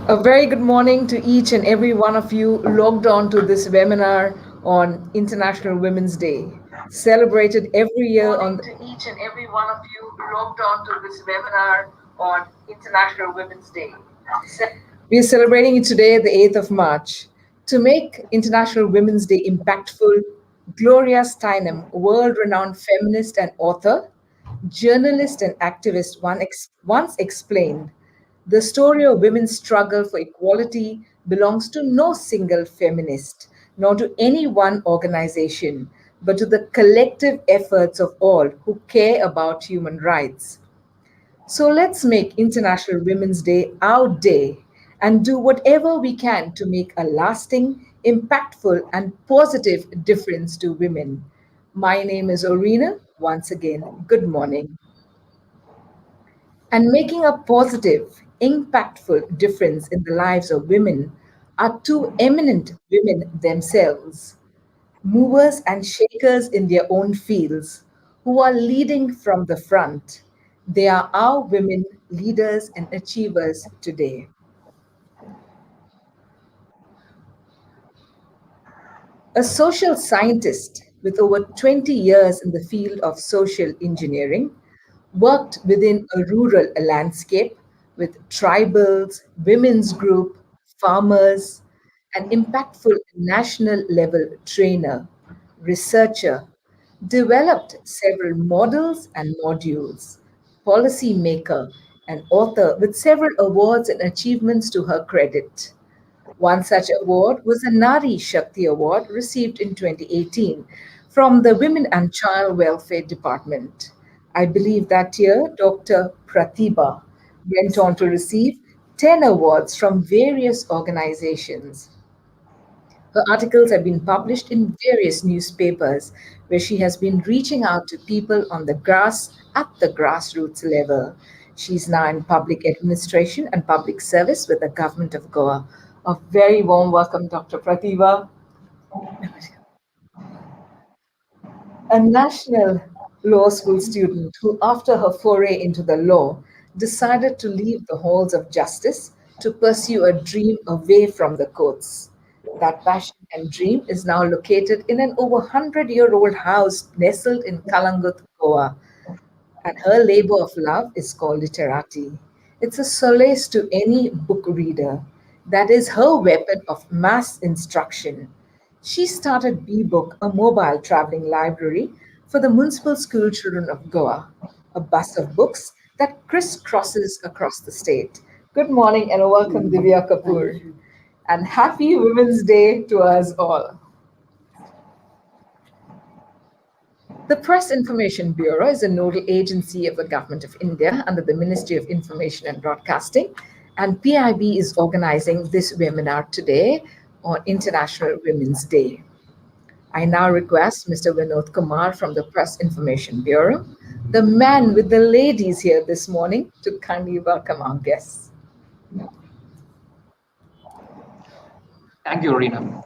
A very good morning to each and every one of you logged on to this webinar on International Women's Day, celebrated every year on. To each and every one of you logged on to this webinar on International Women's Day. We are celebrating it today, the 8th of March. To make International Women's Day impactful, Gloria Steinem, world renowned feminist and author, journalist and activist, once explained the story of women's struggle for equality belongs to no single feminist, nor to any one organization, but to the collective efforts of all who care about human rights. So let's make International Women's Day our day and do whatever we can to make a lasting, impactful, and positive difference to women. My name is Orina. Once again, good morning. And making a positive, impactful difference in the lives of women are two eminent women themselves, movers and shakers in their own fields, who are leading from the front. They are our women leaders and achievers today. A social scientist with over 20 years in the field of social engineering, worked within a rural landscape with tribals, women's group, farmers, an impactful national level trainer, researcher, developed several models and modules, policy maker, and author with several awards and achievements to her credit. One such award was the Nari Shakti Award received in 2018 from the Women and Child Welfare Department. I believe that year Dr. Pratibha went on to receive 10 awards from various organizations. Her articles have been published in various newspapers where she has been reaching out to people on the grass at the grassroots level. She's now in public administration and public service with the government of Goa. A very warm welcome, Dr. Pratibha. A national law school student who, after her foray into the law, decided to leave the halls of justice to pursue a dream away from the courts. That passion and dream is now located in an over 100-year-old house nestled in Kalangut, Goa, and her labor of love is called literati. It's a solace to any book reader. That is her weapon of mass instruction. She started B-Book, a mobile traveling library for the municipal school children of Goa, a bus of books that crisscrosses across the state. Good morning and welcome, Divya Kapoor. And happy Women's Day to us all. The Press Information Bureau is a nodal agency of the Government of India under the Ministry of Information and Broadcasting, and PIB is organizing this webinar today on International Women's Day. I now request Mr. Vinod Kumar from the Press Information Bureau, the man with the ladies here this morning, to kindly welcome our guests. Thank you, Arina.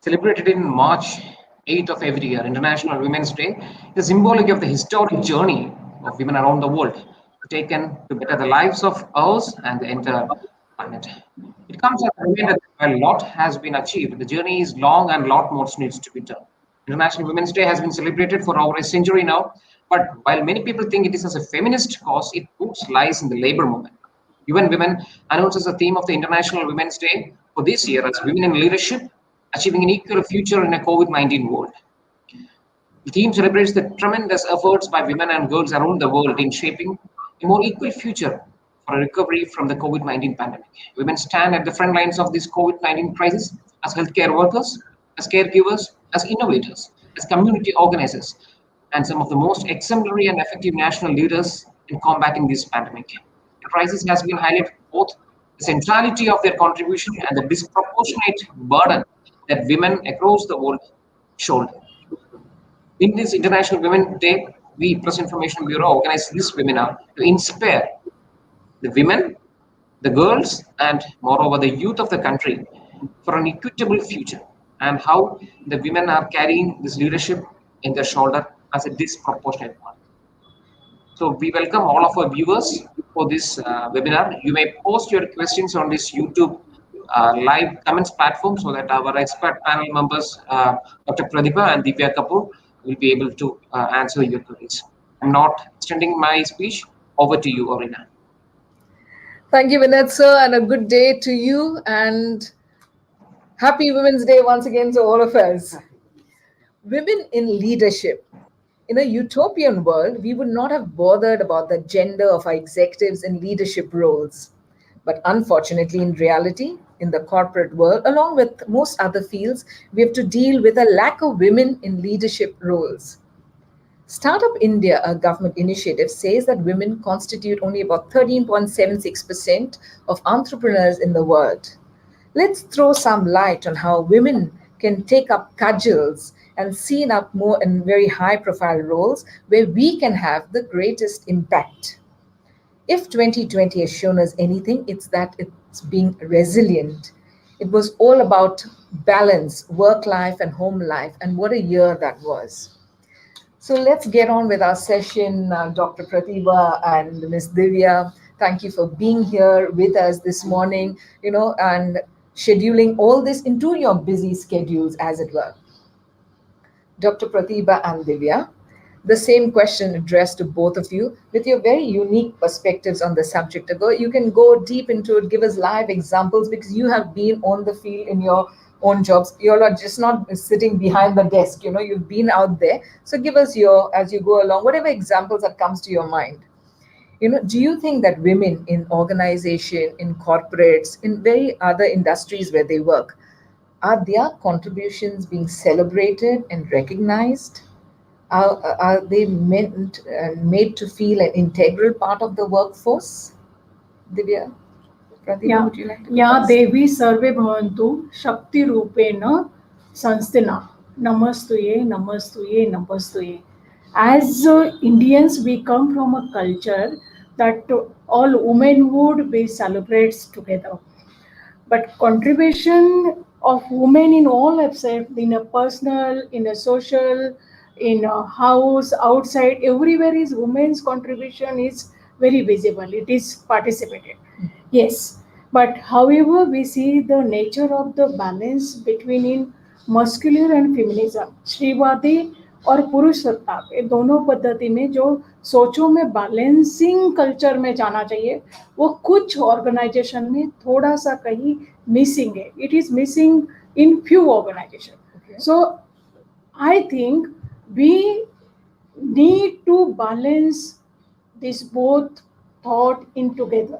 Celebrated in March 8th of every year, International Women's Day, is symbolic of the historic journey of women around the world taken to better the lives of us and the entire planet. It comes as a reminder that a lot has been achieved. The journey is long and a lot more needs to be done. International Women's Day has been celebrated for over a century now, but while many people think it is as a feminist cause, its roots lies in the labor movement. UN Women announces the theme of the International Women's Day for this year as Women in Leadership, Achieving an Equal Future in a COVID-19 World. The theme celebrates the tremendous efforts by women and girls around the world in shaping a more equal future for a recovery from the COVID-19 pandemic. Women stand at the front lines of this COVID-19 crisis as healthcare workers, as caregivers, as innovators, as community organizers, and some of the most exemplary and effective national leaders in combating this pandemic. The crisis has been highlighted both the centrality of their contribution and the disproportionate burden that women across the world shoulder. In this International Women's Day, we, Press Information Bureau, organize this webinar to inspire the women, the girls, and moreover the youth of the country for an equitable future, and how the women are carrying this leadership in their shoulder as a disproportionate one. So we welcome all of our viewers for this webinar. You may post your questions on this YouTube live comments platform so that our expert panel members, Dr. Pradipha and Divya Kapoor, will be able to answer your queries. I'm not extending my speech. Over to you, Orina. Thank you, Vinod sir, and a good day to you. And happy Women's Day once again to all of us. Women in leadership. In a utopian world, we would not have bothered about the gender of our executives in leadership roles. But unfortunately, in reality, in the corporate world, along with most other fields, we have to deal with a lack of women in leadership roles. Startup India, a government initiative, says that women constitute only about 13.76% of entrepreneurs in the world. Let's throw some light on how women can take up cudgels and seen up more in very high profile roles where we can have the greatest impact. If 2020 has shown us anything, it's that it's being resilient. It was all about balance, work life and home life, and what a year that was. So let's get on with our session, Dr. Pratibha and Ms. Divya. Thank you for being here with us this morning, and scheduling all this into your busy schedules, as it were. Dr. Pratibha and Divya, the same question addressed to both of you with your very unique perspectives on the subject. You can go deep into it, give us live examples because you have been on the field in your own jobs. You're not just not sitting behind the desk, you've been out there. So give us as you go along, whatever examples that comes to your mind. Do you think that women in organization, in corporates, in very other industries where they work, are their contributions being celebrated and recognized? Are they meant made to feel an integral part of the workforce? Divya, Pratibha, या would you like to go या first? देवी सर्वे भवन्तु शक्तिरूपेण संस्थिना नमस्तुये नमस्तुये नमस्तुये. As Indians, we come from a culture that all womenhood we celebrate together. But contribution of women in all aspects, in a personal, in a social, in a house, outside, everywhere is women's contribution is very visible. It is participated. Yes, but however we see the nature of the balance between in muscular and feminism, स्त्रीवादी और पुरुष सत्ता, ये दोनों पद्धति में जो सोचों में बैलेंसिंग कल्चर में जाना चाहिए, वो कुछ ऑर्गेनाइजेशन में थोड़ा सा कहीं मिसिंग है. It is missing in few organization. So I think we need to balance this both thought in together.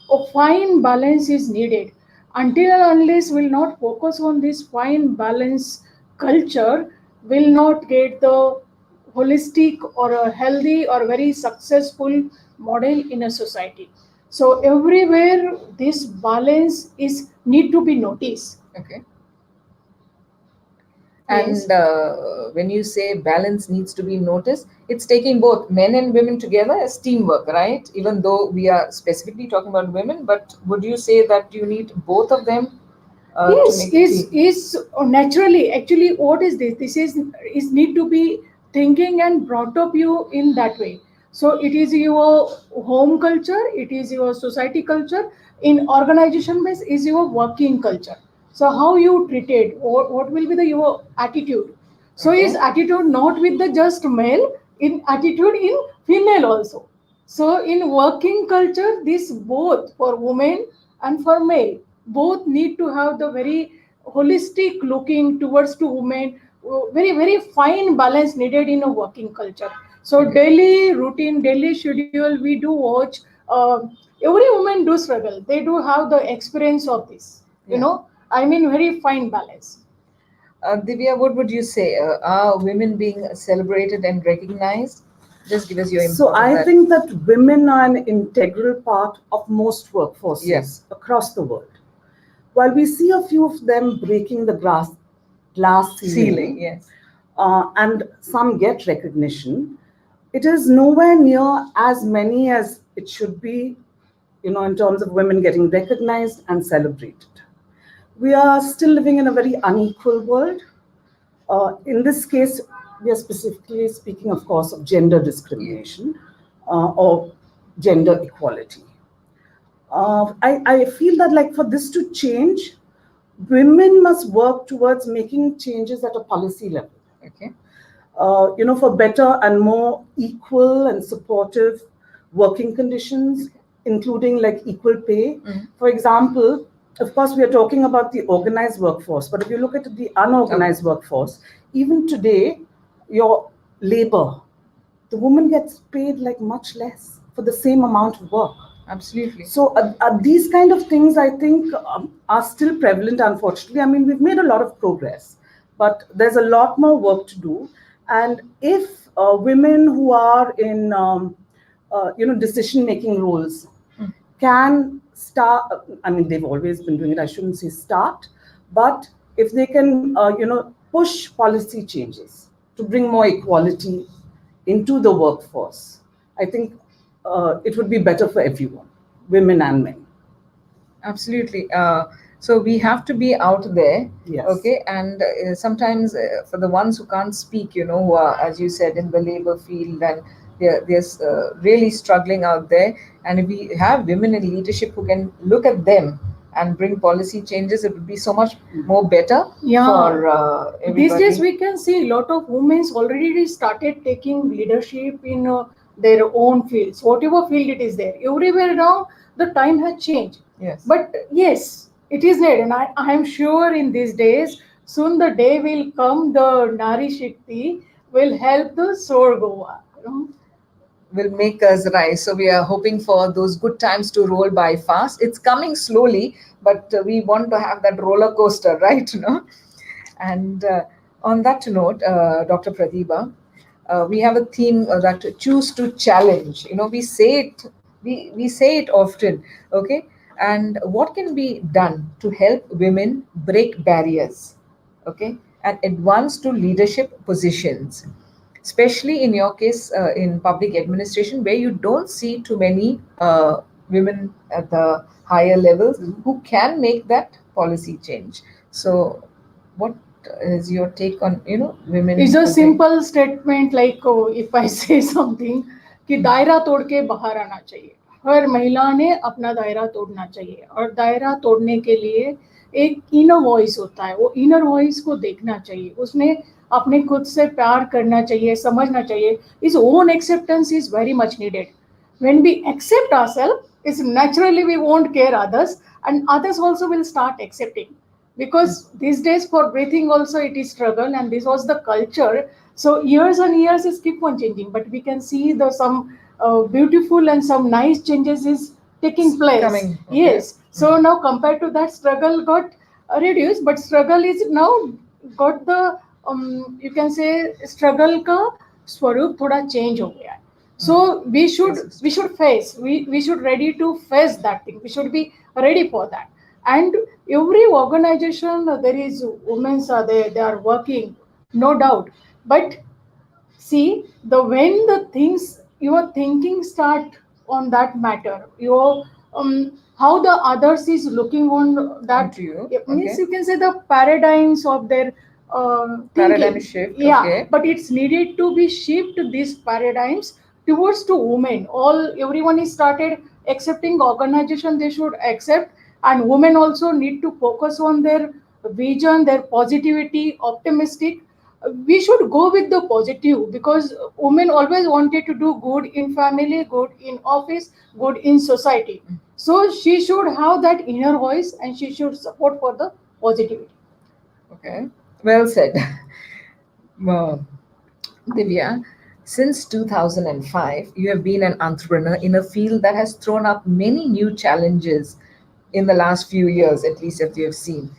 A fine balance is needed. Until and unless we'll not focus on this fine balance culture, will not get the holistic or a healthy or very successful model in a society. So everywhere this balance is need to be noticed. Okay. Yes. And when you say balance needs to be noticed, it's taking both men and women together as teamwork, right? Even though we are specifically talking about women, but would you say that you need both of them? Yes, to make it is naturally actually what is this? This is need to be thinking and brought up you in that way. So it is your home culture, it is your society culture. In organization base is your working culture. So how you treated, or what will be the your attitude? So Okay. is attitude not with the just male, in attitude in female also. So in working culture, this both for women and for male, both need to have the very holistic looking towards to women, very very fine balance needed in a working culture. So Okay. daily routine, daily schedule, we do watch. Every woman do struggle. They do have the experience of this. Yeah. I mean very fine balance. Divya, what would you say? Are women being celebrated and recognized? Just give us your So input on I that. think that women are an integral part of most workforces Yes. across the world. While we see a few of them breaking the glass ceiling, Yes. and some get recognition, it is nowhere near as many as it should be, in terms of women getting recognized and celebrated. We are still living in a very unequal world. In this case, we are specifically speaking, of course, of gender discrimination. or gender equality. I feel that, like, for this to change, women must work towards making changes at a policy level. Okay. For better and more equal and supportive working conditions, including like equal pay. For example, of course, we are talking about the organized workforce, but if you look at the unorganized workforce, even today, your labor, the woman gets paid like much less for the same amount of work. Absolutely. So these kind of things, I think, are still prevalent, unfortunately. I mean, we've made a lot of progress, but there's a lot more work to do. And if women who are in, decision-making roles can start, I mean, they've always been doing it, I shouldn't say start, but if they can, push policy changes to bring more equality into the workforce, I think it would be better for everyone, women and men. Absolutely. So we have to be out there. Yes. Okay. And sometimes for the ones who can't speak, who are, as you said, in the labor field, and they're really struggling out there. And if we have women in leadership who can look at them and bring policy changes, it would be so much more better for everybody. These days we can see a lot of women already started taking leadership in their own fields, whatever field it is there. Everywhere now, the time has changed. Yes. But yes, it is needed. And I am sure in these days, soon the day will come, the Nari Shakti will help the Sor Goa. Will make us rise. So we are hoping for those good times to roll by fast. It's coming slowly, but we want to have that roller coaster, right? And on that note, Dr. Pratibha, we have a theme that choose to challenge. We say it, we say it often, okay? And what can be done to help women break barriers, okay, and advance to leadership positions, especially in your case in public administration, where you don't see too many women at the higher levels who can make that policy change. So what is your take on women? It's a simple statement like if I say something कि दायरा तोड़ के बाहर आना चाहिए. हर महिला ने अपना दायरा तोड़ना चाहिए, और दायरा तोड़ने के लिए एक इनर वॉइस होता है, वो इनर वॉइस को देखना चाहिए, उसने अपने खुद से प्यार करना चाहिए, समझना चाहिए. His own acceptance is very much needed. When we accept ourselves, it's naturally we won't care others, and others also will start accepting. Because these days for breathing also it is struggle, and this was the culture. So years and years is keep on changing, but we can see the some beautiful and some nice changes is taking place. Coming, okay. Yes. So now compared to that, struggle got reduced, but struggle is now got the you can say struggle का स्वरूप थोड़ा change हो गया है. So we should face, we should ready to face that thing. We should be ready for that. And every organization there is women are there, they are working, no doubt. But see, when the things your thinking start on that matter, your how the others is looking on that, to you. it means Okay. you can say the paradigms of their Paradigm thinking. shift, Yeah, okay. but it's needed to be shift these paradigms towards to women. Everyone is started accepting organization, they should accept, and women also need to focus on their vision, their positivity, optimistic. We should go with the positive, because women always wanted to do good in family, good in office, good in society. So she should have that inner voice, and she should support for the positivity. Okay, well said. Well, Divya, since 2005, you have been an entrepreneur in a field that has thrown up many new challenges in the last few years, at least as you have seen.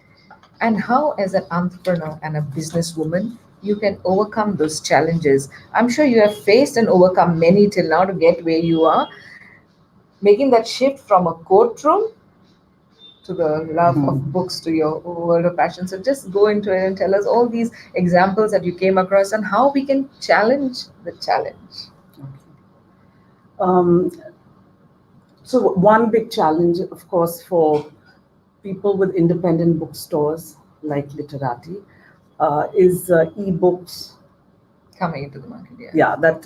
And how, as an entrepreneur and a businesswoman, you can overcome those challenges. I'm sure you have faced and overcome many till now to get where you are, making that shift from a courtroom to the love of books, to your world of passion. So just go into it and tell us all these examples that you came across and how we can challenge the challenge. Um, so one big challenge, of course, for people with independent bookstores like Literati is e-books coming into the market. Yeah. Yeah, that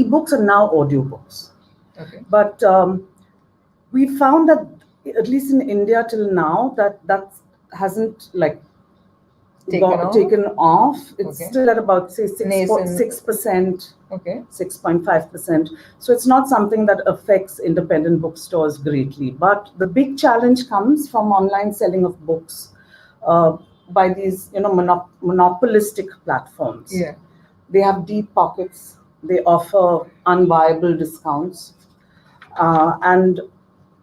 ebooks and now audiobooks. Okay. But we found that at least in India till now that hasn't like taken off. It's Okay. still at about say Nascent. 6%, Okay. 6.5%. So it's not something that affects independent bookstores greatly. But the big challenge comes from online selling of books by these monopolistic platforms. Yeah. They have deep pockets. They offer unviable discounts. And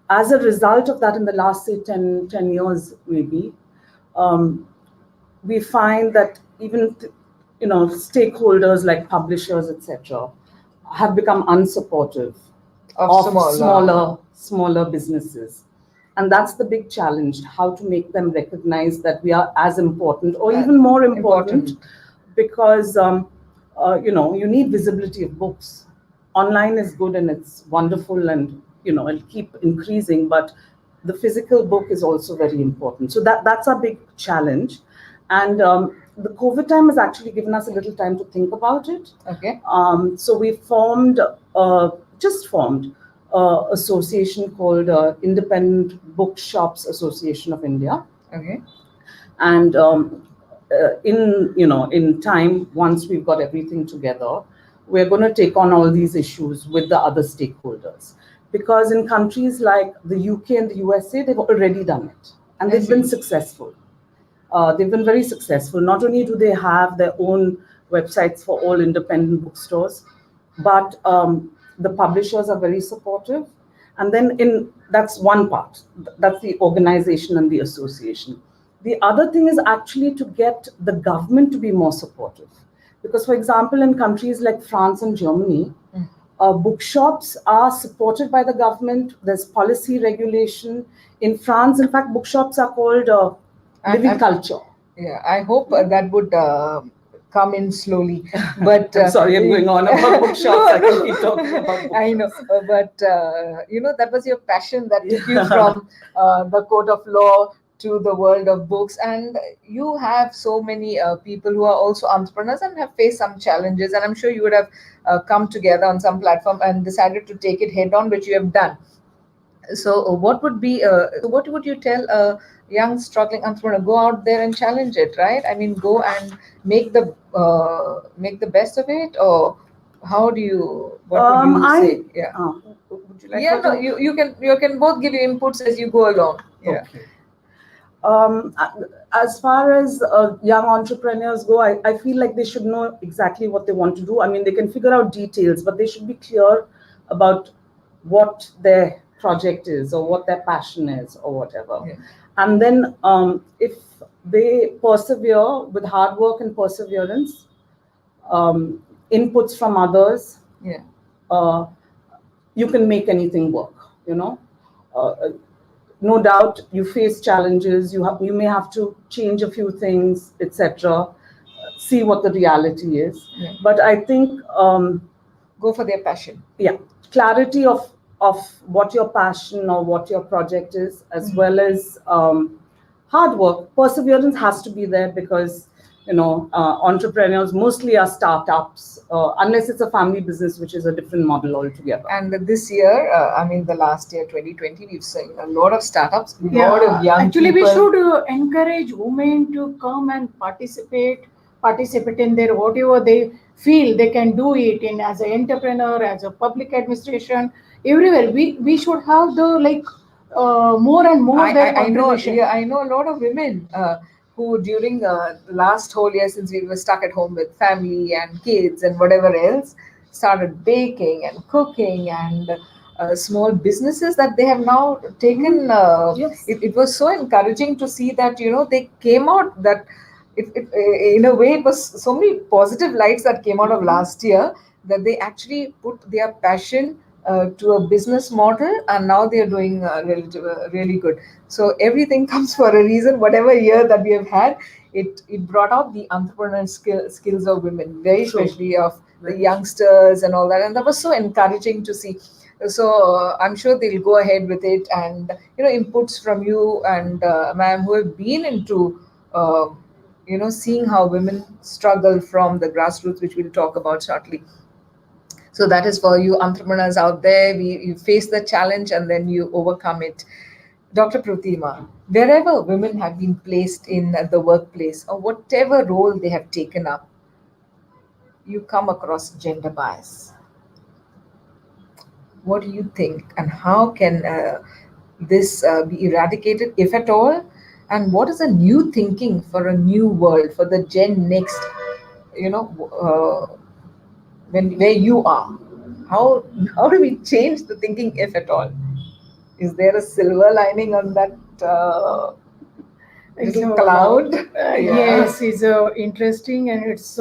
as a result of that, in the last, say, 10 years, maybe, we find that even stakeholders like publishers, etc., have become unsupportive Of smaller businesses. And that's the big challenge, how to make them recognize that we are as important or even more important. Because you need visibility of books. Online is good and it's wonderful, and it'll keep increasing, but the physical book is also very important. So that's a big challenge. And the COVID time has actually given us a little time to think about it. Okay. So we just formed association called Independent Bookshops Association of India. Okay. And in time, once we've got everything together, we're going to take on all these issues with the other stakeholders. Because in countries like the UK and the USA, they've already done it. And they've been successful. They've been very successful. Not only do they have their own websites for all independent bookstores, but the publishers are very supportive. And then that's one part. That's the organization and the association. The other thing is actually to get the government to be more supportive. Because, for example, in countries like France and Germany, bookshops are supported by the government. There's policy regulation. In France, in fact, bookshops are called living culture. Yeah, I hope that would come in slowly. But I'm sorry, I'm going on about bookshops. I can keep talking about bookshops. I know, but that was your passion that took you from the court of law to the world of books, and you have so many people who are also entrepreneurs and have faced some challenges, and I'm sure you would have come together on some platform and decided to take it head on, which you have done. So what would you tell a young struggling entrepreneur? Go out there and challenge it, right? I mean, go and make the best of it, or what would you say? Yeah. Would you like Yeah, no, you can both give your inputs as you go along. Yeah. Okay. As far as young entrepreneurs go, I feel like they should know exactly what they want to do. I mean, they can figure out details, but they should be clear about what their project is or what their passion is or whatever. Yeah. And then if they persevere with hard work and perseverance, inputs from others, you can make anything work, no doubt you face challenges, you may have to change a few things, etc., see what the reality is. Yeah. But I think go for their passion. Yeah, clarity of what your passion or what your project is, as well as hard work. Perseverance has to be there, because entrepreneurs mostly are startups, unless it's a family business, which is a different model altogether. And this year, the last year, 2020, we've seen a lot of startups, a lot of young Actually, people. we should encourage women to come and participate in their whatever they feel they can do it in, as an entrepreneur, as a public administration, everywhere. We should have the more and more their contribution. I know a lot of women who during the last whole year, since we were stuck at home with family and kids and whatever else, started baking and cooking and small businesses that they have now taken. Yes. It was so encouraging to see that they came out, that in a way it was so many positive lights that came out of last year, that they actually put their passion to a business model, and now they are doing really good. So everything comes for a reason. Whatever year that we have had, it brought out the entrepreneurial skills of women, very especially of the youngsters and all that, and that was so encouraging to see. So I'm sure they'll go ahead with it, and inputs from you and ma'am, who have been into seeing how women struggle from the grassroots, which we'll talk about shortly. So that is for you entrepreneurs out there. You face the challenge and then you overcome it. Dr. Pratima, wherever women have been placed in the workplace or whatever role they have taken up, you come across gender bias. What do you think, and how can this be eradicated, if at all? And what is a new thinking for a new world for the Gen Next? You know, when where you are, how do we change the thinking, if at all? Is there a silver lining on that little So, cloud? Yeah. yes, it's interesting, and it's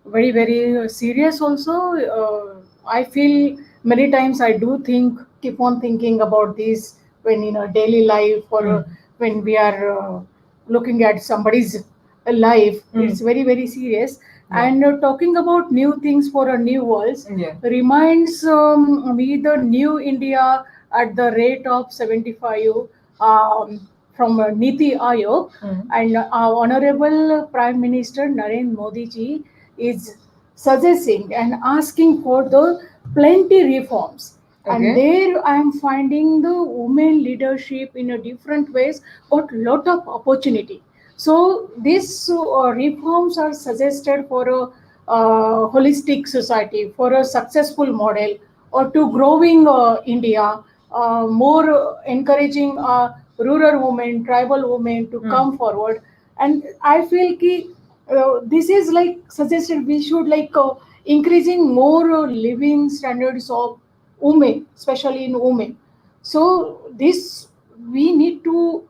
very, very serious also. I feel many times I do think, keep on thinking about this when in a daily life, or when we are looking at somebody's life. It's very, very serious. Yeah. And talking about new things for a new world Yeah. reminds me the new India at the rate of 75 from Niti Aayog, and our Honorable Prime Minister Narendra Modi ji is suggesting and asking for the plenty reforms. And Okay. there I am finding the women leadership in a different ways got lot of opportunity. So these reforms are suggested for a holistic society, for a successful model, or to growing India, more encouraging rural women, tribal women to come forward. And I feel ki this is like suggested we should like increasing more living standards of women, especially in women. So this we need to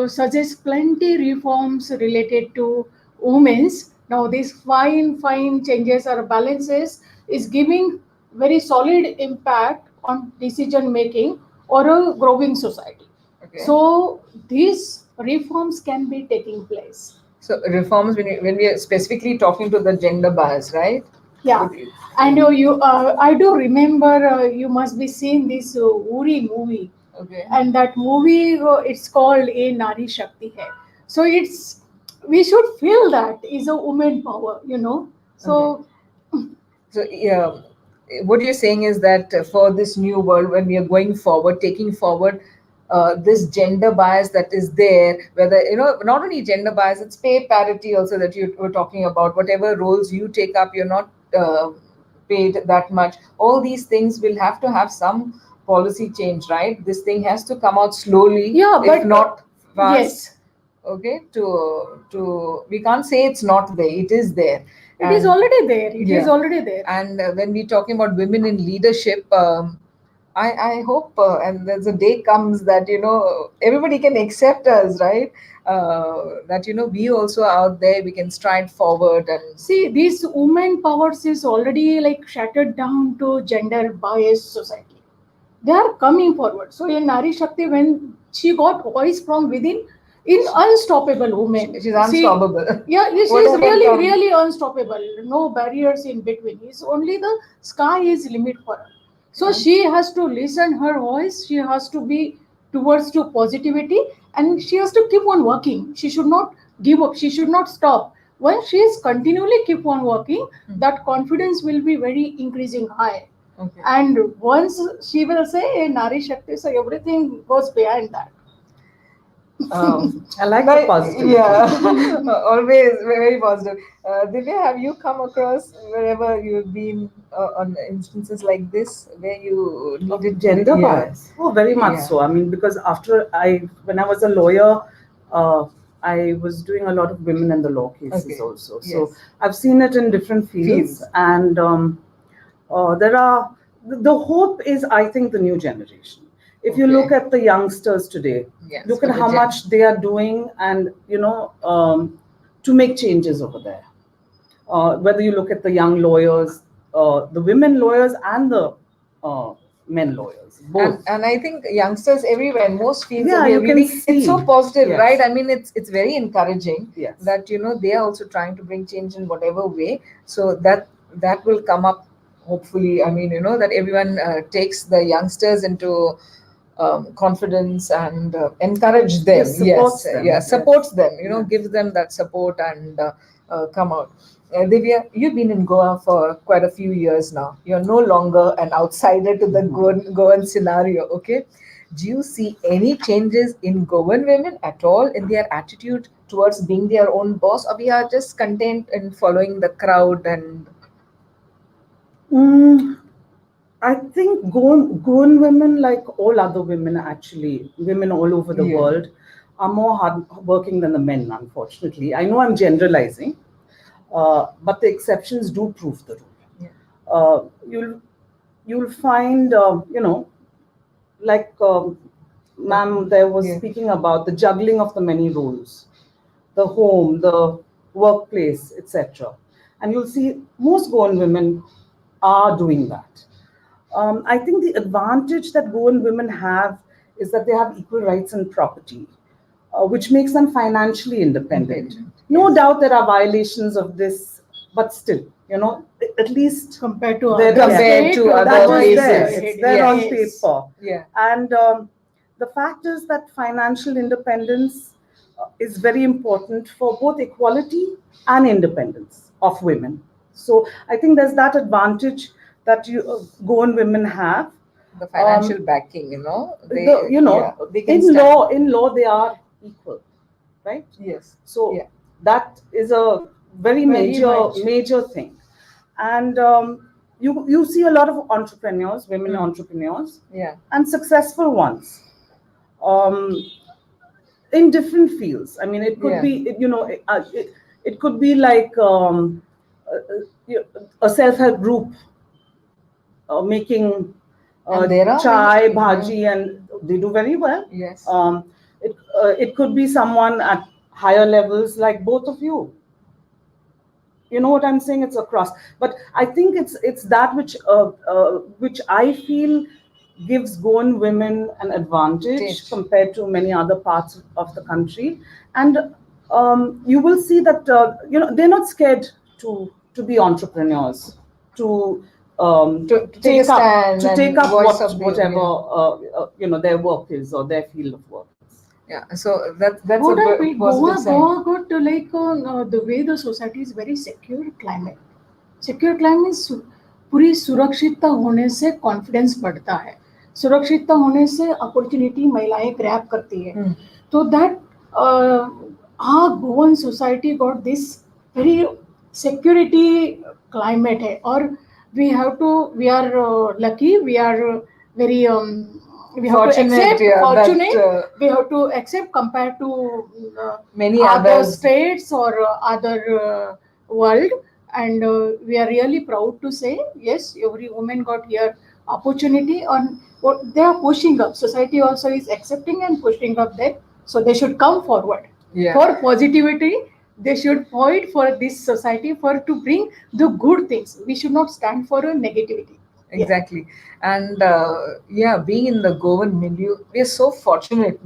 suggest plenty reforms related to women's. Now these fine changes or balances is giving very solid impact on decision making or a growing society. Okay. So these reforms can be taking place. So reforms, when we are specifically talking to the gender bias, right? Yeah, Would you- and I do remember you must be seen this Uri movie, Okay. and that movie it's called A Nari Shakti Hai. So it's we should feel that is a woman power, you know. So So, yeah, what you're saying is that for this new world, when we are going forward, taking forward this gender bias that is there, whether, not only gender bias, it's pay parity also that you were talking about. Whatever roles you take up, you're not paid that much. All these things will have to have some policy change, right? This thing has to come out slowly, yeah, but if not fast. yes, Okay, to we can't say it's not there. It is there. it is And- already there. It is Yeah. already there. And when we're talking about women in leadership, I hope and there's a day comes that everybody can accept us, right? That we also are out there, we can stride forward and See, this women powers is already like shattered down to gender biased society. They are coming forward. So in Nari Shakti, when she got voice from within, in unstoppable woman. she's unstoppable. Yeah, she is Whatever really, comes. really unstoppable. No barriers in between. It's only the sky is limit for her. So she has to listen her voice. She has to be towards to positivity, and she has to keep on working. She should not give up. She should not stop. When she is continually keep on working, that confidence will be very increasing high. Okay. And once she will say, "Hey, Nari Shakti," so everything goes behind that. I like the positivity. Yeah, always very positive. Divya, have you come across wherever you've been on instances like this where you Of needed gender yeah. bias. Oh, very much Yeah. so. I mean, because when I was a lawyer, I was doing a lot of women in the law cases Okay. also. Yes. So I've seen it in different fields, Fields. and there are the hope is, I think, the new generation. If you Okay. look at the youngsters today, Yes, look for at the how gen- much they are doing, and to make changes over there. Whether you look at the young lawyers, the women lawyers, and the men lawyers, both. And I think youngsters everywhere in most fields Yeah, we are you can really see. it's so positive, Yes. right? I mean it's very encouraging Yes. that they are also trying to bring change in whatever way. So that will come up hopefully. I mean that everyone takes the youngsters into confidence and encourage them. Yes, Yes, supports them. yeah, Yes. supports them. Yes. Gives them that support and come out. Divya, you've been in Goa for quite a few years now. You're no longer an outsider to the Goan scenario, okay? Do you see any changes in Goan women at all in their attitude towards being their own boss, or we are just content in following the crowd and Mm, I think Goan women, like all other women, actually, women all over the yeah, world, are more hardworking than the men, unfortunately. I know I'm generalizing, but the exceptions do prove the rule. yeah, You'll find, like ma'am there was yeah, speaking about the juggling of the many roles, the home, the workplace, etc. And you'll see most Goan women are doing that. I think the advantage that Goan women have is that they have equal rights and property, which makes them financially independent. independent. No Yes. doubt there are violations of this, but still, at least compared to they're other there. Compared state, to other That is Goa is there. places. It's ahead. there on Yes. Yes. paper. Yeah. And the fact is that financial independence is very important for both equality and independence of women. So I think there's that advantage that Goan women have. The Um, financial backing, the they you yeah, know they can stand. in law they are equal, right? Yes. So Yeah. that is a very Very much. major thing. And you see a lot of entrepreneurs, women Mm. entrepreneurs, Yeah. and successful ones, um, in different fields. I mean, it could Yeah. be, it could be like a self-help group making And there are chai, many. Yeah. bhaji, and they do very well. Yes. It could be someone at higher levels like both of you. You know what I'm saying? It's across, but I think it's that which I feel gives Goan women an advantage Stage. compared to many other parts of the country. And you will see that they're not scared to be entrepreneurs, to To take a stand take and up voice of the whatever yeah. their work is or their field of work is. Yeah. So that's a What I feel, positive sign. Goa got the way the society is very secure climate. Secure climate पूरी सुरक्षितता होने से confidence बढ़ता है, सुरक्षितता होने से opportunity महिलाएं ग्रैब करती है. तो दैट हाँ, Goan society got this very security climate है. और we are lucky, we are very we have to Fortunate, accept yeah, fortunate, that we have to accept compared to many other others. states or other world. And we are really proud to say yes, every woman got here opportunity on what they are pushing up. Society also is accepting and pushing up that, so they should come forward. Yeah. For positivity, they should fight for this society for to bring the good things. We should not stand for a negativity. Exactly. And yeah, being in the Goan milieu, we are so fortunate,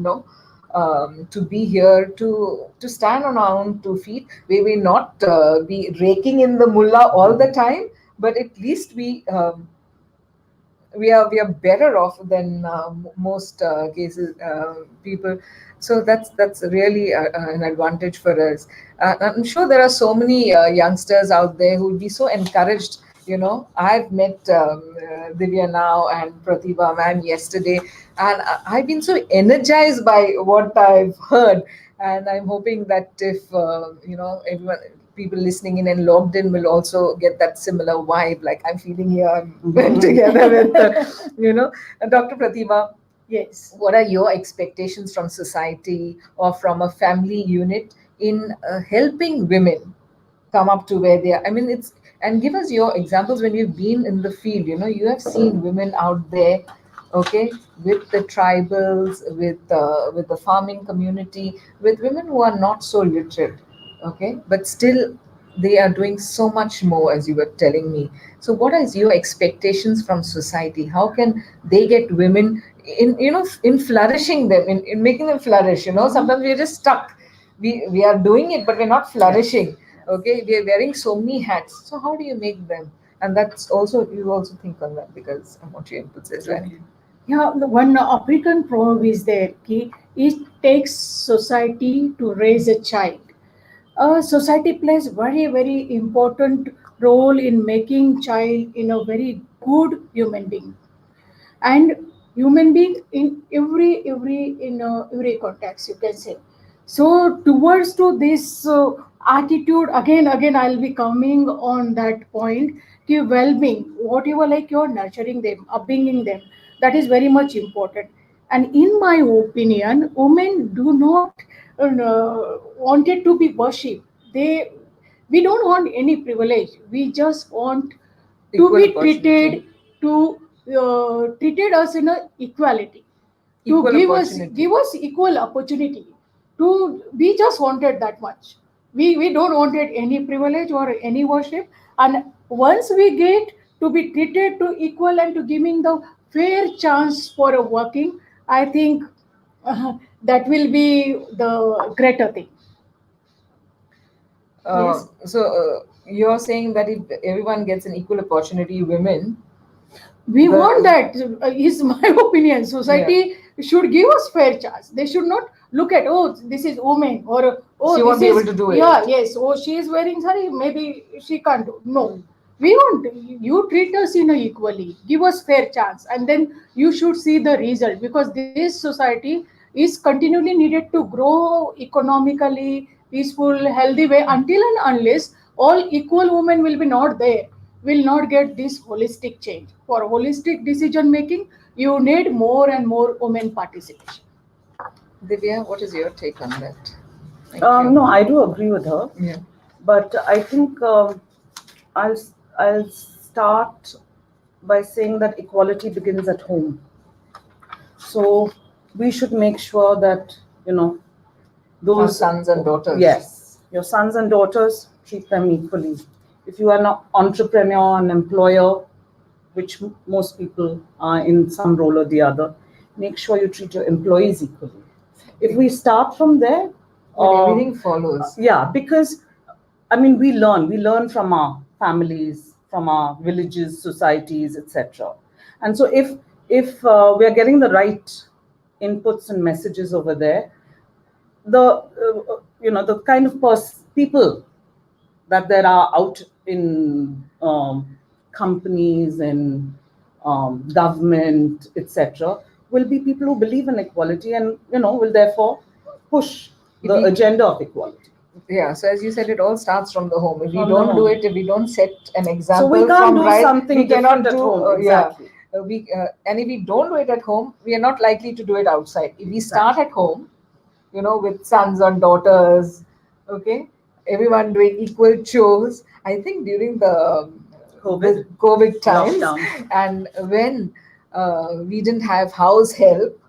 to be here, to stand on our own 2 feet. We may not be raking in the mullah all the time, but at least we are better off than most cases people. So that's really an advantage for us. I'm sure there are so many youngsters out there who would be so encouraged. I've met Divya now and Pratibha ma'am yesterday, and I've been so energized by what I've heard. And I'm hoping that if everyone, people listening in and logged in, will also get that similar vibe. Like I'm feeling here, I'm together with Dr. Pratibha. Yes. What are your expectations from society or from a family unit in helping women come up to where they are? I mean, and give us your examples when you've been in the field. You have seen women out there, okay, with the tribals, with the farming community, with women who are not so literate, okay, but still they are doing so much more, as you were telling me. So what is your expectations from society? How can they get women in flourishing them, in making them flourish? Sometimes we're just stuck. We are doing it, but we're not flourishing. Okay, we are wearing so many hats. So how do you make them? And that's also, you also think on that, because I want your inputs as well. Okay. Yeah, the one African proverb is there. Ki, it takes society to raise a child. Society plays very important role in making child in a very good human being, and human being in every context, you can say. So towards to this attitude, again I'll be coming on that point, ki well-being, whatever, like you're nurturing them, upbringing them, that is very much important. And in my opinion, women do not wanted to be worshipped. They We don't want any privilege, we just want to Equal be opportunity. to treated us in a equality, to Equal opportunity. give us equal opportunity. To We just wanted that much. We don't wanted any privilege or any worship. And once we get to be treated to equal and to giving the fair chance for a working, I think that will be the greater thing. Yes. So you're saying that if everyone gets an equal opportunity, women, We want the that, is my opinion. yeah, Society should give us fair chance. They should not look at, oh, this is woman, or she oh, won't this be able is, to do it. yeah, yes, oh, she is wearing sari, maybe she can't do. No, we want you treat us in a equally, give us fair chance, and then you should see the result, because this society is continually needed to grow economically, peaceful, healthy way, until and unless all equal women will be not there, will not get this holistic change. For holistic decision making, you need more and more women participation. Divya, what is your take on that? Thank you. No, I do agree with her, Yeah. but I think I'll I'll start by saying that equality begins at home. So we should make sure that Our those, sons and daughters. yes, your sons and daughters, treat them equally. If you are an entrepreneur, an employer, which most people are in some role or the other, make sure you treat your employees equally. If we start from there, Then everything follows. yeah, because I mean, we learn from our families, from our villages, societies, etc. And so if we are getting the right inputs and messages over there, the kind of people that there are out in companies and government, etc., will be people who believe in equality and will therefore push the We- agenda of equality. Yeah, so as you said, it all starts from the home. If we From the don't do home. it, if we don't set an example So we can't from do right, something we cannot different at do. home. Yeah, Exactly. and if we don't do it at home, we are not likely to do it outside. If we start at home, with sons and daughters, okay, everyone doing equal chores. I think during the COVID times, Lockdown. and when we didn't have house help,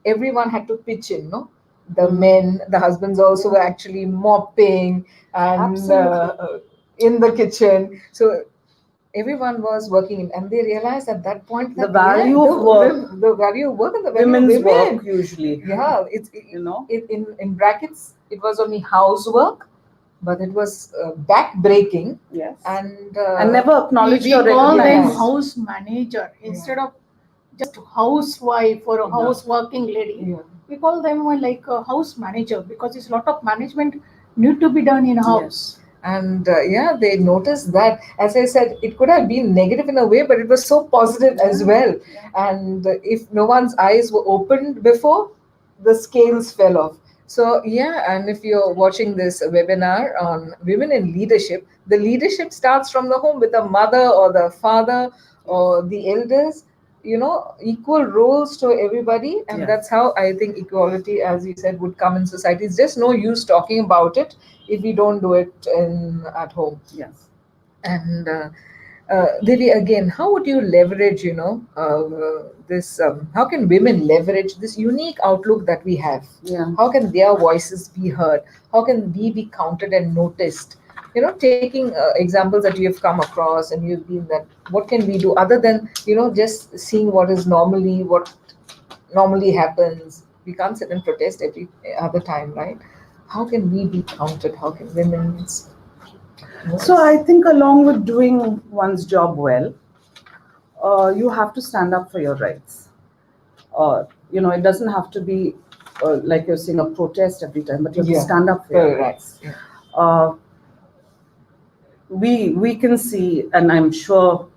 everyone had to pitch in, no? The men, the husbands also were actually mopping and Absolutely. in the kitchen. So everyone was working in, and they realized at that point The that value yeah, of work, the value of work and the value women's of women. work usually. Yeah, in brackets, it was only housework, but it was back breaking. Yes. And Never we, acknowledged we or call them recognized. house manager instead of just housewife or a house working lady. Yeah. We call them like a house manager, because it's a lot of management need to be done in a house. And yeah, they noticed that, as I said, it could have been negative in a way, but it was so positive as well. And if no one's eyes were opened before, the scales fell off. So yeah, and if you're watching this webinar on women in leadership, the leadership starts from the home with the mother or the father or the elders, equal roles to everybody. And Yes. that's how I think equality, as you said, would come in society. It's just no use talking about it if we don't do it at home. Yes. And Devi, again, how would you leverage, this? How can women leverage this unique outlook that we have? Yeah. How can their voices be heard? How can we be counted and noticed? Taking examples that you have come across and you've been that. What can we do other than just seeing what normally happens? We can't sit and protest every other time, right? How can we be counted? How can women's So I think along with doing one's job well, you have to stand up for your rights. It doesn't have to be like you're saying a protest every time, but you have to Yeah. stand up for your Right. rights. Yeah. Uh, we can see, and I'm sure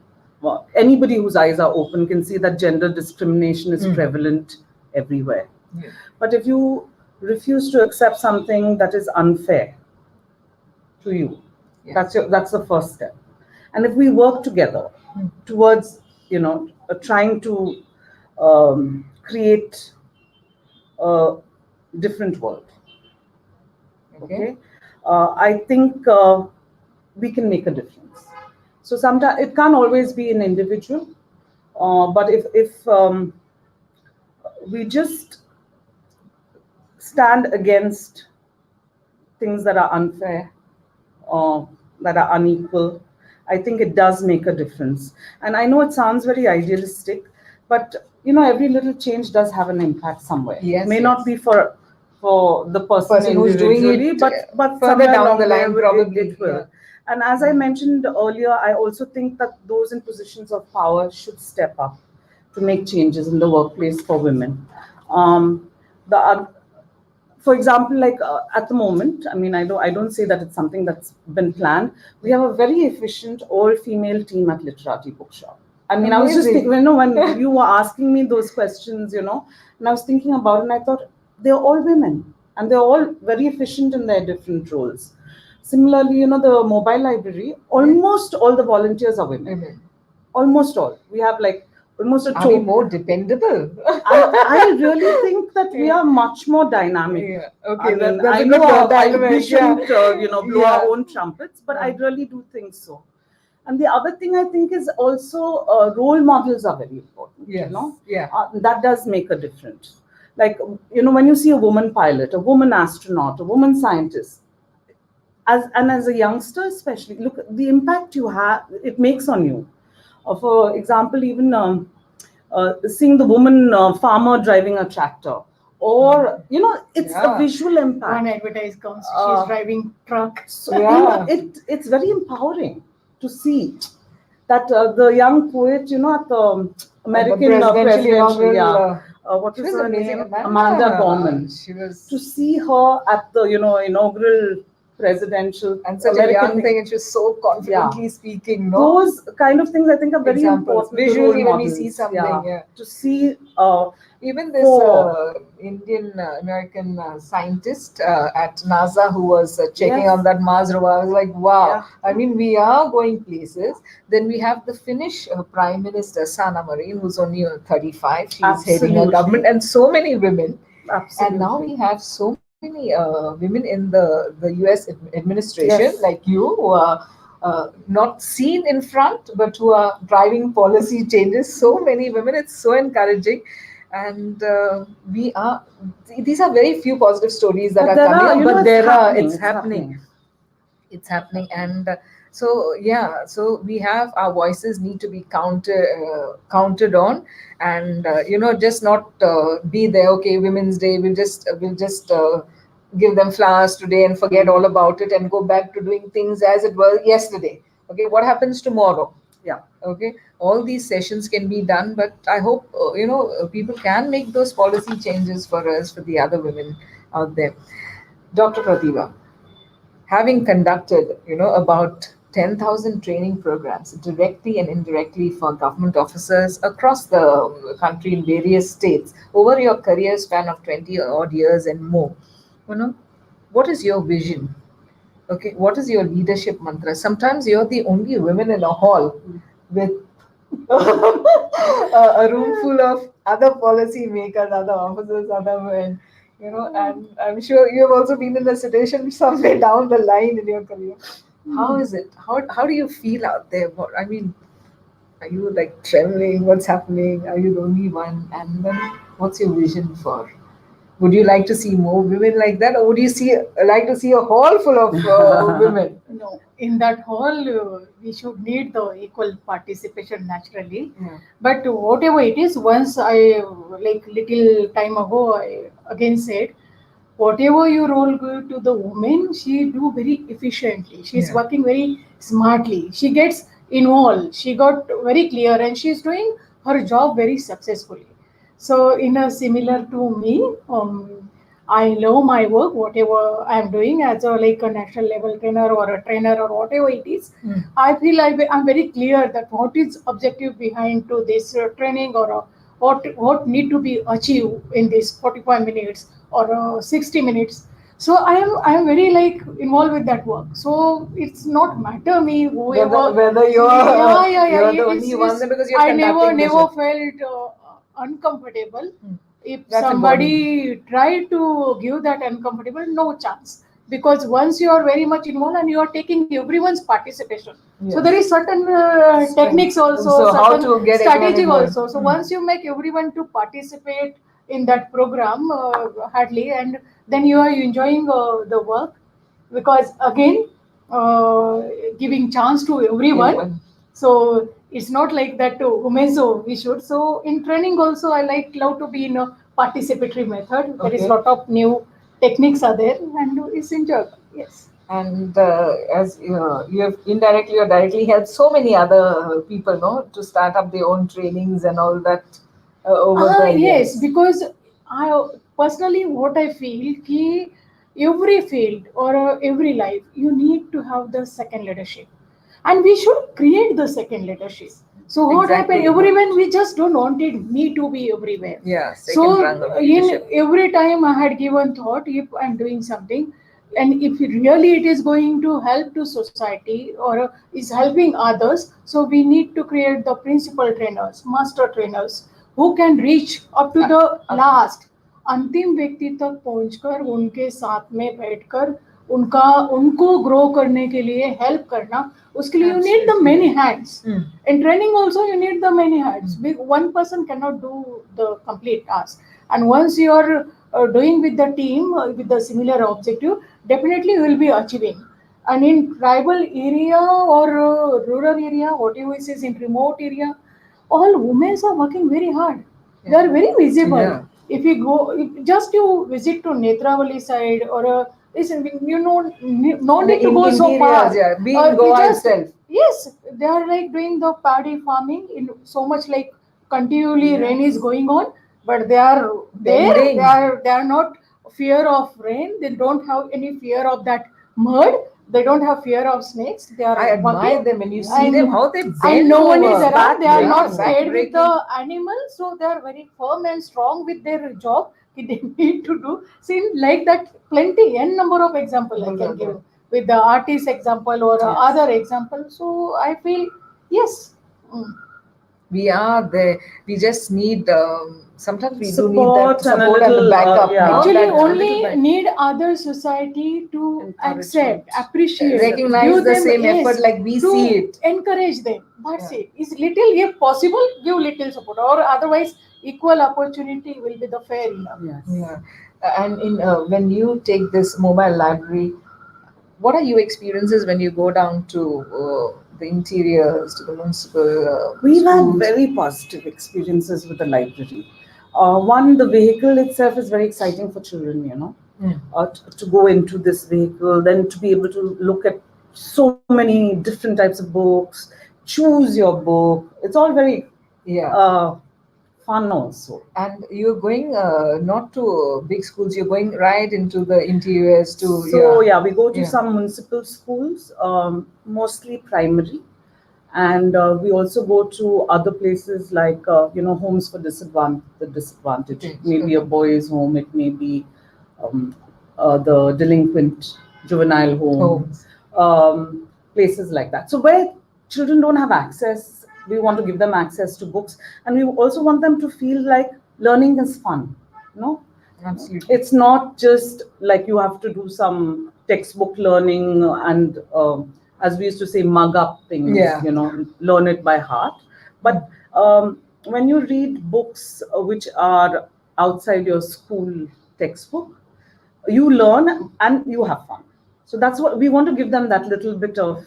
anybody whose eyes are open can see that gender discrimination is prevalent everywhere. Yeah. But if you refuse to accept something that is unfair to you, Yes. that's the first step. And if we work together towards trying to create a different world, okay, I think we can make a difference. So sometimes it can't always be an individual, but if we just stand against things that are unfair, that are unequal, I think it does make a difference. And I know it sounds very idealistic, but every little change does have an impact somewhere. Yes, It may yes. not be for the person Who's doing individually, it but further somewhere down along the the line, way probably. it will. Yeah. And as I mentioned earlier, I also think that those in positions of power should step up to make changes in the workplace for women. The For example, like at the moment, I mean, I don't say that it's something that's been planned. We have a very efficient all-female team at Literati Bookshop. I mean, I was just Amazing. thinking, when you were asking me those questions, and I was thinking about it, and I thought they're all women, and they're all very efficient in their different roles. Similarly, the mobile library, almost all the volunteers are women. Women. Almost all. We have like almost a Are we total. more dependable? I really think that we are much more dynamic. Yeah. Okay, I mean, that's I a know good we dynamic, shouldn't, blow Yeah. our own trumpets, but I really do think so. And the other thing I think is also role models are very important. Yes. Yeah. That does make a difference. Like, when you see a woman pilot, a woman astronaut, a woman scientist, as a youngster especially, look the impact it makes on you. For example, even seeing the woman farmer driving a tractor, or it's a Yeah. visual impact. One advertise comes, she's driving truck. So Yeah. it's very empowering to see that the young poet, at the American presidential, what She was was her amazing. name? Amanda Gorman. She was To see her at the inaugural presidential and such American a young thing, and she was so confidently speaking. No, those kind of things I think are very examples important. visually role when we see models, something. Yeah. to see Even this for- Indian American scientist at NASA who was checking Yes. on that Mars rover, I was like, wow. Yeah. I mean, we are going places. Then we have the Finnish Prime Minister Sanna Marin, who's only 35. She's heading a Absolutely. government, and so many women. absolutely. And now we have so many women in the US administration, Yes. like you, who are not seen in front, but who are driving policy changes. So many women. It's so encouraging. And these are very few positive stories that But are there coming are, up, but it's there are, happening, it's happening. It's happening. And so we have, our voices need to be counted on, and just not be there. Okay, Women's Day, we'll just give them flowers today and forget all about it and go back to doing things as it was yesterday. Okay, what happens tomorrow? Yeah. Okay, all these sessions can be done, but I hope people can make those policy changes for us, for the other women out there. Dr. Pratibha, having conducted about 10,000 training programs directly and indirectly for government officers across the country in various states over your career span of 20 odd years and more, what is your vision? Okay, what is your leadership mantra? Sometimes you're the only women in a hall with a room full of other policy makers, other officers, other men, and I'm sure you have also been in a situation somewhere down the line in your career. How is it? How do you feel out there? I mean, are you like trembling? What's happening? Are you the only one? And then what's your vision for? Would you like to see more women like that, or would you like to see a hall full of women? No, in that hall, we should need the equal participation naturally. Yeah. But whatever it is, once I, like little time ago, I again said, whatever you role give to the woman, she do very efficiently. She's Yeah. working very smartly. She gets involved. She got very clear, and she's doing her job very successfully. So, in a similar to me, I love my work, whatever I am doing as a like a national level trainer or a trainer or whatever it is. I feel I'm very clear that what is objective behind to this training or what need to be achieved in this 45 minutes or 60 minutes. So I am very like involved with that work. So it's not matter me whoever. Whether you're you're the only one It's because you're I never conducting this. never felt uncomfortable. If That's somebody try to give that uncomfortable, no chance. Because once you are very much involved and you are taking everyone's participation, so there is certain techniques also, So how certain to get everyone strategy involved. also. So once you make everyone to participate in that program hardly, and then you are enjoying the work, because again uh, giving chance to everyone. So it's not like that to women, so we should. So in training also, I like love to be in a participatory method. There is a lot of new techniques are there, and it's enjoyable. Yes. And as you have indirectly or directly helped so many other people, no, to start up their own trainings and all that over the Yes, years. because I personally what I feel ki every field or every life you need to have the second leadership, and we should create the second leadership. So what Exactly. happened? Everyone we just don't wanted me to be everywhere. Yeah, So second rung of in leadership. every time I had given thought if I'm doing something, and if really it is going to help to society or is helping others, so we need to create the principal trainers, master trainers who can reach up to the last अंतिम व्यक्ति तक पहुंचकर उनके साथ में बैठकर उनका उनको ग्रो करने के लिए हेल्प करना, उसके लिए you need the many hands. In training also you need the many hands. One person cannot do the complete task, and once you are doing with the team with the similar objective, definitely you will be achieving. And in tribal area or rural area, whatever it is, in remote area, all women are working very hard. They are very visible. Yeah. If you go, if just you visit to Netravali side or listen, you know, no need to go so far. Yeah, being We Goa just- itself. Yes, they are like doing the paddy farming in so much like continually rain is going on, but they are there. Bending. They are not fear of rain. They don't have any fear of that mud. They don't have fear of snakes. They are I admire working. them when you see them, how they bend And no one is over. around. They are Yeah, not scared with back-breaking. the animals, so they are very firm and strong with their job. They need to do. See, like that, plenty n number of example I can give with the artist example or other example. So I feel yes. We are there. We just need sometimes we do need Support that and a support and the little, backup. yeah. no? Actually, That little only back- need other society to accept, appreciate, recognize give the them, same yes, effort like we to see it. encourage them. That's it. Is little, if possible, give little support, or otherwise, equal opportunity will be the fair enough. Yes. Yeah. And in when you take this mobile library, what are your experiences when you go down to the interiors, to the municipal We've had schools? very positive experiences with the library. One, the vehicle itself is very exciting for children, you know, to go into this vehicle, then to be able to look at so many different types of books, choose your book. It's all very fun also. And you're going not to big schools, you're going right into the interiors to. So yeah, we go to some municipal schools, mostly primary, and we also go to other places like homes for the disadvantaged. It may be a boys' home, it may be the delinquent juvenile homes, places like that. So where children don't have access, we want to give them access to books, and we also want them to feel like learning is fun. No, absolutely. It's not just like you have to do some textbook learning and as we used to say, mug up things, learn it by heart. But when you read books which are outside your school textbook, you learn and you have fun. So that's what we want to give them, that little bit of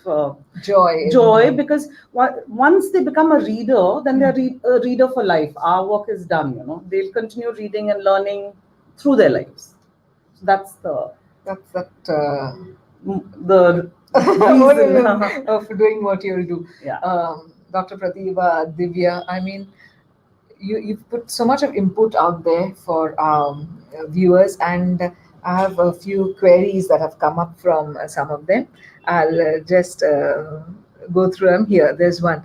joy, because once they become a reader, then they're a reader for life. Our work is done, they'll continue reading and learning through their lives. So that's the reason of doing what you'll do. Yeah. Dr. Pratibha, Divya, I mean, you've put so much of input out there for viewers, and I have a few queries that have come up from some of them. I'll just go through them here. There's one.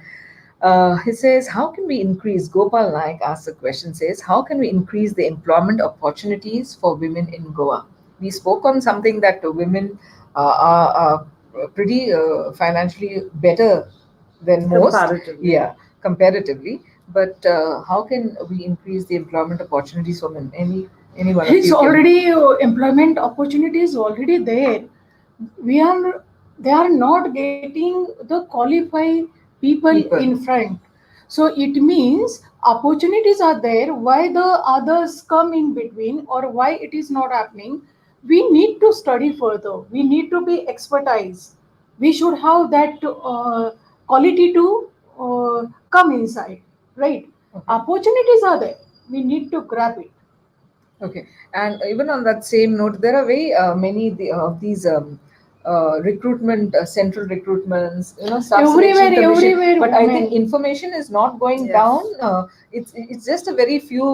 He says, how can we increase, Gopal Naik asks a question, says, how can we increase the employment opportunities for women in Goa? We spoke on something that women are pretty financially better than most, Comparatively. yeah, comparatively. But how can we increase the employment opportunities for men? Any one of It's you can. already employment opportunities already there. We are They are not getting the qualified people People. in front. So it means opportunities are there. Why the others come in between, or why it is not happening? We need to study further. We need to be expertise. We should have that quality to come inside, right? Okay. Opportunities are there. We need to grab it. Okay, and even on that same note, there are very many of these recruitment, central recruitments, staff Everywhere, selection commission. everywhere, But I think women. information is not going Yes. down. It's just a very few,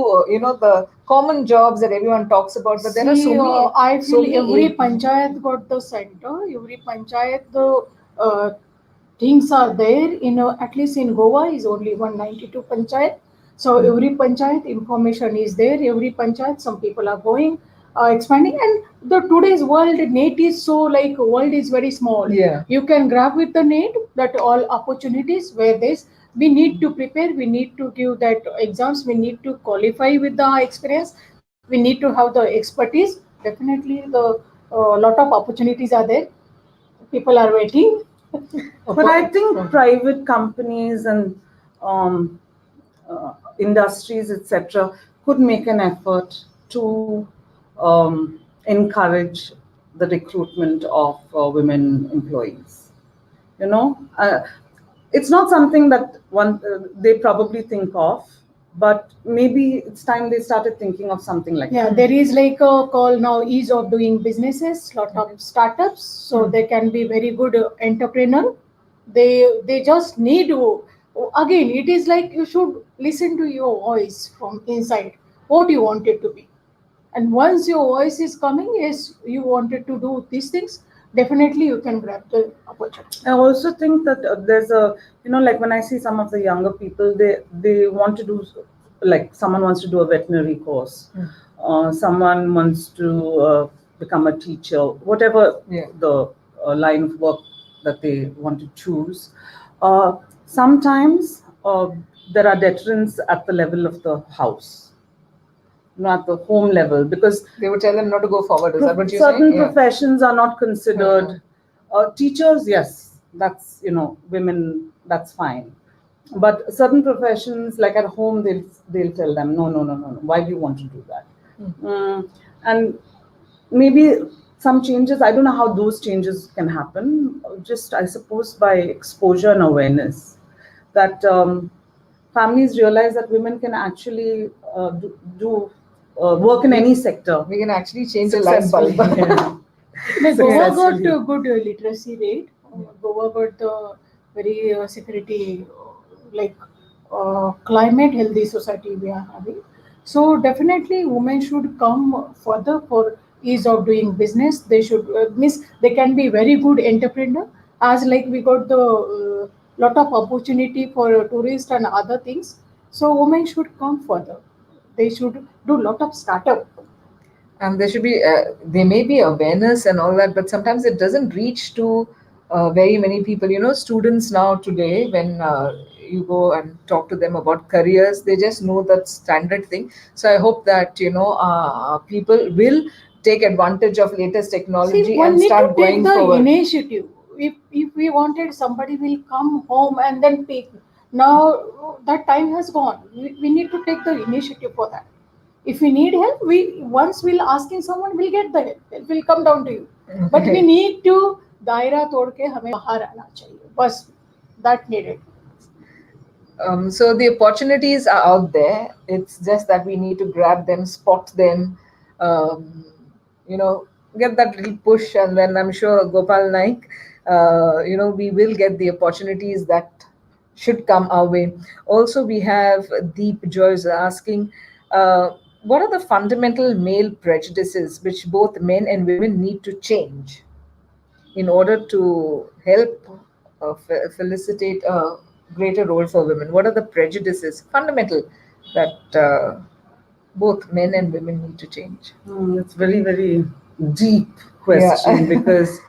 the common jobs that everyone talks about. But there are so See, many, I so feel every many. panchayat got the center. Every panchayat, the things are there. At least in Goa is only 192 panchayat. So every panchayat information is there. Every panchayat, some people are going, expanding. And the today's world, net is so like world is very small. Yeah. You can grab with the net that all opportunities where there's. We need to prepare. We need to give that exams. We need to qualify with the experience. We need to have the expertise. Definitely, the lot of opportunities are there. People are waiting. But I think private companies and um, industries, etc., could make an effort to encourage the recruitment of women employees. You know, it's not something that one they probably think of, but maybe it's time they started thinking of something like Yeah, that. there is like a call now ease of doing businesses, lot of startups, so they can be very good entrepreneur. They just need to, again, it is like you should listen to your voice from inside, what you want it to be. And once your voice is coming, yes, you wanted to do these things, definitely you can grab the opportunity. I also think that there's a, like when I see some of the younger people, they want to do, like someone wants to do a veterinary course, someone wants to become a teacher, whatever Yeah. the line of work that they want to choose. Sometimes there are deterrents at the level of the house, not the home level, because They would tell them not to go forward. Is that what you're certain saying? Yeah. professions are not considered. Teachers, yes, that's, women, that's fine. But certain professions, like at home, they'll tell them, no, no, no, no, no. Why do you want to do that? And maybe some changes. I don't know how those changes can happen. Just, I suppose, by exposure and awareness, that families realize that women can actually do work in any sector. We can actually change a light Successfully. bulb. Yeah. No, Goa got Successfully. a good literacy rate. Goa got the very security, like climate healthy society we are having. So definitely, women should come further for ease of doing business. They should miss. They can be very good entrepreneur. As like we got the lot of opportunity for tourists and other things. So women should come further. They should do lot of startup. And there should be there may be awareness and all that, but sometimes it doesn't reach to very many people. Students now today, when you go and talk to them about careers, they just know that standard thing. So I hope that people will take advantage of latest See, technology one and need to start take going the forward. initiative. If we wanted, somebody will come home and then pick. Now that time has gone. We need to take the initiative for that. If we need help, we once we'll asking someone, we'll get the help. It will come down to you. But we need to दायरा तोड़ के हमें बाहर आना चाहिए. बस that needed. So the opportunities are out there. It's just that we need to grab them, spot them, um, get that little push, and then I'm sure Gopal Naik, we will get the opportunities that should come our way. Also, we have Deep Joyce asking, what are the fundamental male prejudices which both men and women need to change in order to help felicitate a greater role for women? What are the prejudices, fundamental, that both men and women need to change? It's very, very deep question Yeah. because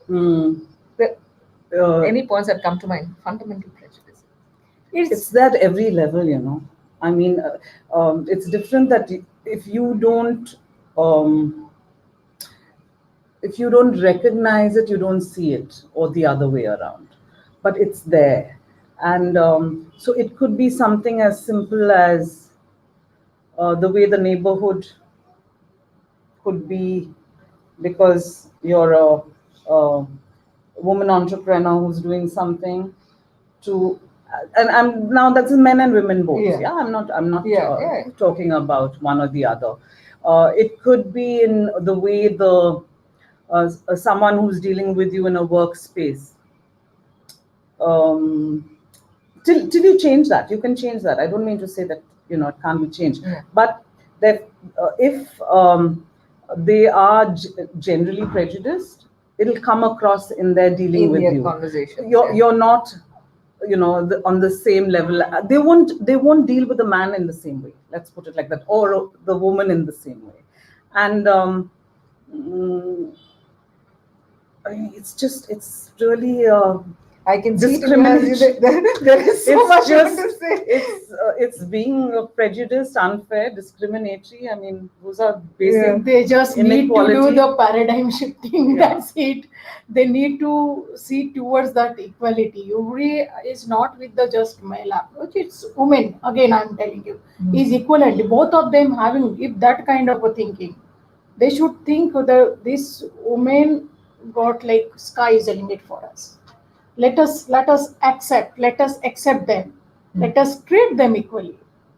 mm, The- uh, Any points that come to mind? Fundamental prejudice. it's that every level, I mean, it's different that um, if you don't recognize it, you don't see it, or the other way around. But it's there, and so it could be something as simple as the way the neighborhood could be, because you're a woman entrepreneur who's doing something to, and I'm now that's men and women both. Yeah. Yeah, I'm not Yeah. talking about one or the other. It could be in the way the someone who's dealing with you in a workspace. Um, till you change that, you can change that. I don't mean to say that it can't be changed, Yeah. but that if they are generally prejudiced, it'll come across in their dealing In with their you. conversations, You're yeah. you're not on the same level. They won't deal with the man in the same way, let's put it like that, or the woman in the same way. And mm, it's really I can see it in your eyes. There is so it's much just to say. it's being prejudiced, unfair, discriminatory. I mean, those are basic. Yeah. They just need to do Inequality. the paradigm shifting. Yeah. That's it. They need to see towards that equality. Uri is not with the just male approach. It's women. Again, I'm telling you, is equivalent. Both of them having if that kind of a thinking, they should think this woman got like sky is the limit for us. Let us accept them. Let us treat them equally.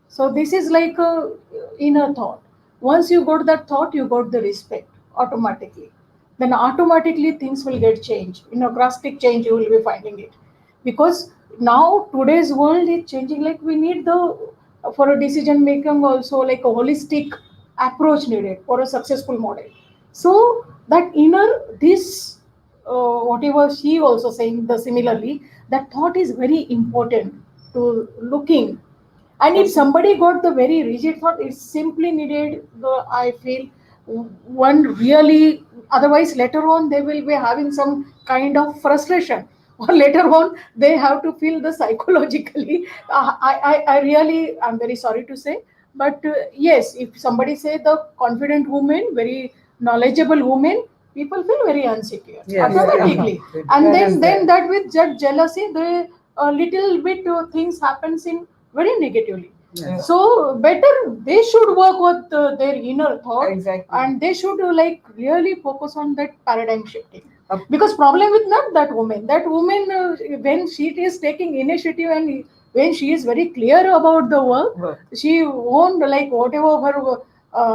So this is like a inner thought. Once you got that thought, you got the respect automatically. Then automatically things will get changed. Drastic change you will be finding it, because now today's world is changing. Like we need the for a decision making also like a holistic approach needed for a successful model. So that inner this whatever she also saying the similarly, that thought is very important to looking. And if somebody got the very rigid thought, it's simply needed the I feel one really, otherwise later on they will be having some kind of frustration or later on they have to feel the psychologically I really, I'm very sorry to say, but yes, if somebody say the confident woman, very knowledgeable woman, people feel very insecure. Yes. Automatically. Yeah. And That then is then there. that with that jealousy, the a little bit things happens in very negatively. Yes. So better they should work with their inner thought. Exactly. And they should like really focus on that paradigm shifting. Uh, Because problem with not that woman, when she is taking initiative and when she is very clear about the work, Work. she won't like whatever her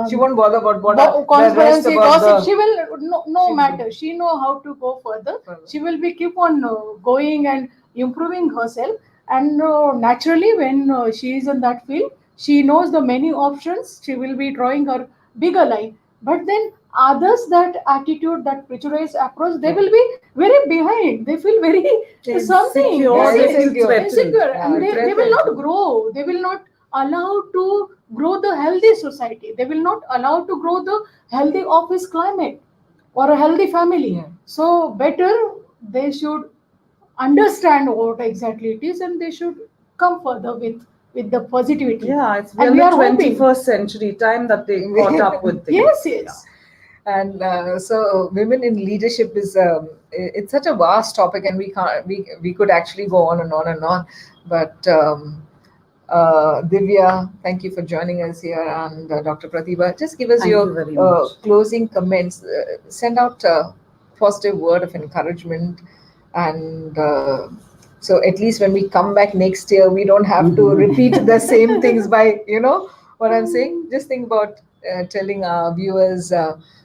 She won't bother about what the rest conspiracy about gossip. the. She will no She'll matter. be- She know how to go further. Further. She will be keep on going and improving herself. And naturally, when she is in that field, she knows the many options. She will be drawing her bigger line. But then others, that attitude, that prejudice approach, they will be very behind. They feel very something Insecure, they feel insecure, threatened. insecure, Yeah, and they will not grow. They will not allow to grow the healthy society. They will not allow to grow the healthy office climate or a healthy family. Yeah. So better they should understand what exactly it is, and they should come further with the positivity. Yeah, it's And in we the are hoping. 21st century time that they caught up with things. Yes, yes. And so women in leadership is it's such a vast topic, and we could actually go on and on and on. But Divya, thank you for joining us here, and Dr. Pratibha, just give us Thank you your very much. closing comments. Send out a positive word of encouragement, and so at least when we come back next year, we don't have to repeat the same things. By what I'm saying, just think about telling our viewers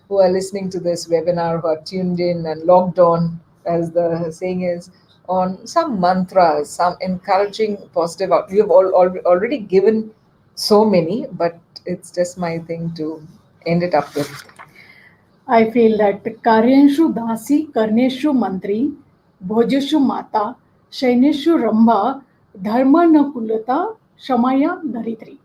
who are listening to this webinar, who are tuned in and logged on, as the saying is, on some mantras, some encouraging positive. You've already given so many, but it's just my thing to end it up with. I feel that Karyenshu Dasi, Karneshu Mantri, Bhojeshu Mata, Shaineshu Ramba, Dharma Nakulata, Shamaya Daritri.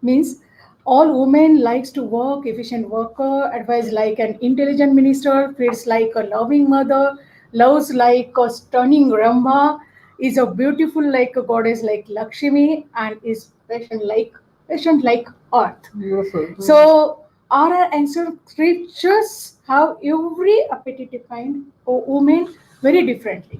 Means all women likes to work, efficient worker, advise like an intelligent minister, feels like a loving mother, loves like a stunning Ramba, is a beautiful like a goddess like Lakshmi, and is patient like earth. Beautiful. So our ancient scriptures have every epithet defined for women very differently.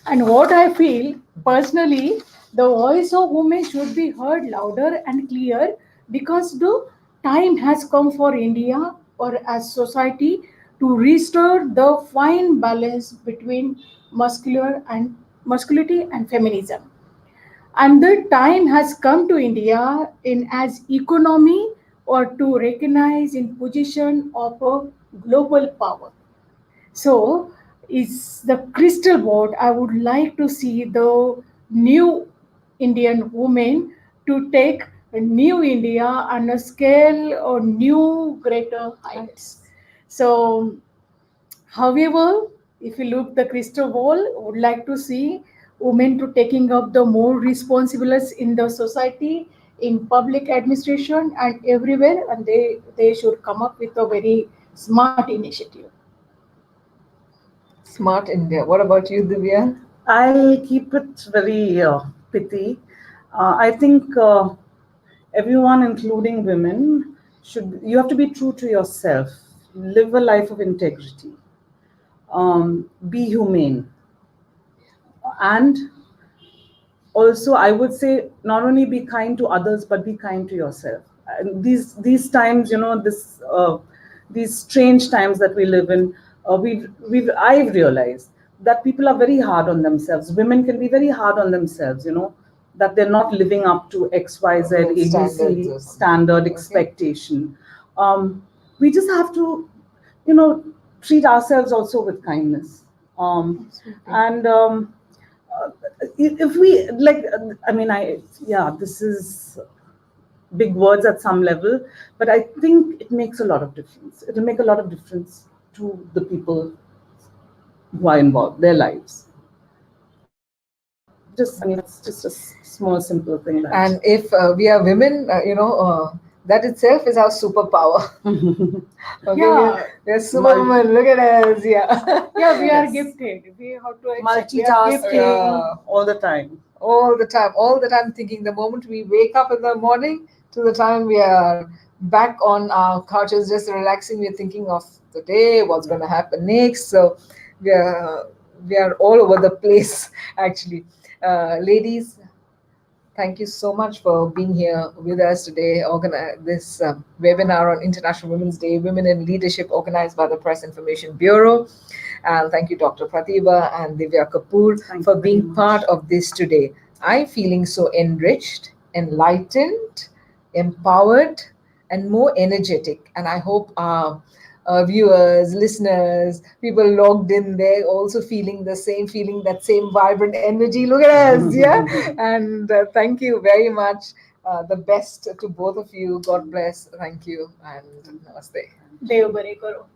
And what I feel personally, the voice of women should be heard louder and clear because the time has come for India or as society to restore the fine balance between muscular and masculinity and feminism. And the time has come to India in as economy or to recognize in position of a global power. So, is the crystal ball. I would like to see the new Indian woman to take a new India on a scale or new greater heights. So, however, if you look the crystal ball, would like to see women to taking up the more responsibilities in the society, in public administration and everywhere, and they should come up with a very smart initiative. Smart India. What about you, Divya? I'll keep it very pithy. I think everyone, including women, you have to be true to yourself, live a life of integrity, be humane, and also I would say not only be kind to others but be kind to yourself. And these times, these strange times that we live in, I've realized that people are very hard on themselves. Women can be very hard on themselves, that they're not living up to XYZ Standards or ABC something. standard Okay. expectation. We just have to, treat ourselves also with kindness. And if we like, I mean, this is big words at some level, but I think it makes a lot of difference. It will make a lot of difference to the people who are involved, their lives. Just, I mean, it's just a small, simple thing. And if we are women, that itself is our superpower. Okay, Yeah. we're superwoman. Look at us. Yeah. Yeah, we are Yes. gifted. We have to accept. We are Multitasking gifted. Yeah. all the time. All the time thinking the moment we wake up in the morning to the time we are back on our couches just relaxing, we're thinking of the day, what's going to happen next. So we are all over the place actually. Ladies, thank you so much for being here with us today. This webinar on International Women's Day, Women in Leadership, organized by the Press Information Bureau. And thank you, Dr. Pratibha and Divya Kapoor, for being part of this today. I'm feeling so enriched, enlightened, empowered, and more energetic. And I hope our viewers, listeners, people logged in there also feeling that same vibrant energy. Look at us, yeah? And thank you very much. The best to both of you. God bless. Thank you. And namaste. Dev bare karo.